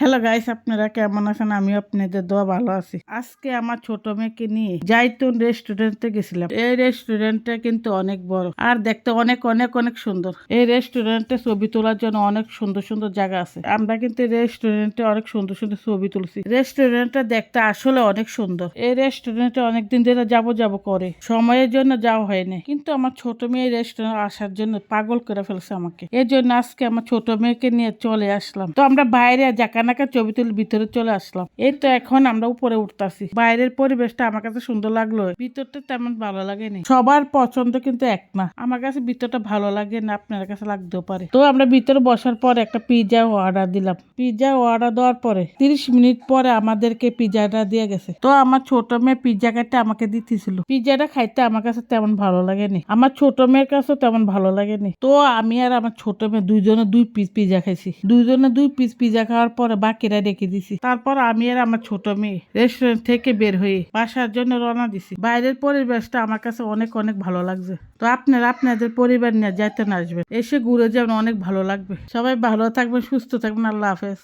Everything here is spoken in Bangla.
হ্যালো গাইস, আপনারা কেমন আছেন? আমি আপনাদের দোয়া ভালো আছি। আজকে আমার ছোট মেয়েকে নিয়ে জাইতুন রেস্টুরেন্টে গেছিলাম। এই রেস্টুরেন্টটা কিন্তু অনেক বড় আর দেখতে অনেক অনেক অনেক সুন্দর। এই রেস্টুরেন্টে ছবি তোলার জন্য অনেক সুন্দর সুন্দর জায়গা আছে। আমরা কিন্তু রেস্টুরেন্টে অনেক সুন্দর সুন্দর ছবি তুলছি। রেস্টুরেন্টটা দেখতে আসলে অনেক সুন্দর। এই রেস্টুরেন্টে অনেকদিন ধরে যাব করে সময়ের জন্য যাওয়া হয়নি, কিন্তু আমার ছোট মেয়ে রেস্টুরেন্ট আসার জন্য পাগল করে ফেলছে আমাকে। এই জন্য আজকে আমার ছোট মেয়েকে নিয়ে চলে আসলাম। তো আমরা বাইরে জাকানাকা ছবি তুলে ভিতরে চলে আসলাম। এই তো এখন আমরা উপরে উঠতাছি। বাইরের পরিবেশটা আমার কাছে সুন্দর লাগলো, ভিতরটা তেমন ভালো লাগেনি। সবার পছন্দ কিন্তু এক না। আমার কাছে ভিতরটা ভালো লাগে না, আপনার কাছে লাগতেও পারে। তো আমরা ভিতরে বসার পর একটা পিৎজা অর্ডার দিলাম। পিৎজা অর্ডার দেওয়ার পরে 30 মিনিট পরে আমাদেরকে পিৎজাটা দিয়ে গেছে। তো আমার ছোট মেয়ে পিৎজা খাইতে আমাকে দিতেছিল। পিৎজাটা খাইতে আমার কাছে তেমন ভালো লাগেনি, আমার ছোট মেয়ের কাছেও তেমন ভালো লাগেনি। তো আমি আর আমার ছোট মেয়ে দুইজনে 2 পিস পিৎজা খাইছি। দুইজনে 2 পিস পিৎজা খাওয়ার পরে বাকিরা রেখে দিছি। তারপর আমি আর আমার ছোট মেয়ে রেস্টুরেন্ট থেকে বের হয়ে বাসার জন্য রওনা দিছি। বাইরের পরিবেশটা আমার কাছে অনেক অনেক ভালো লাগছে। তো আপনারা আপনাদের পরিবার নিয়ে যাইতে না আসবেন, এসে ঘুরে যাবেন, অনেক ভালো লাগবে। সবাই ভালো থাকবেন, সুস্থ থাকবেন। আল্লাহ হাফেজ।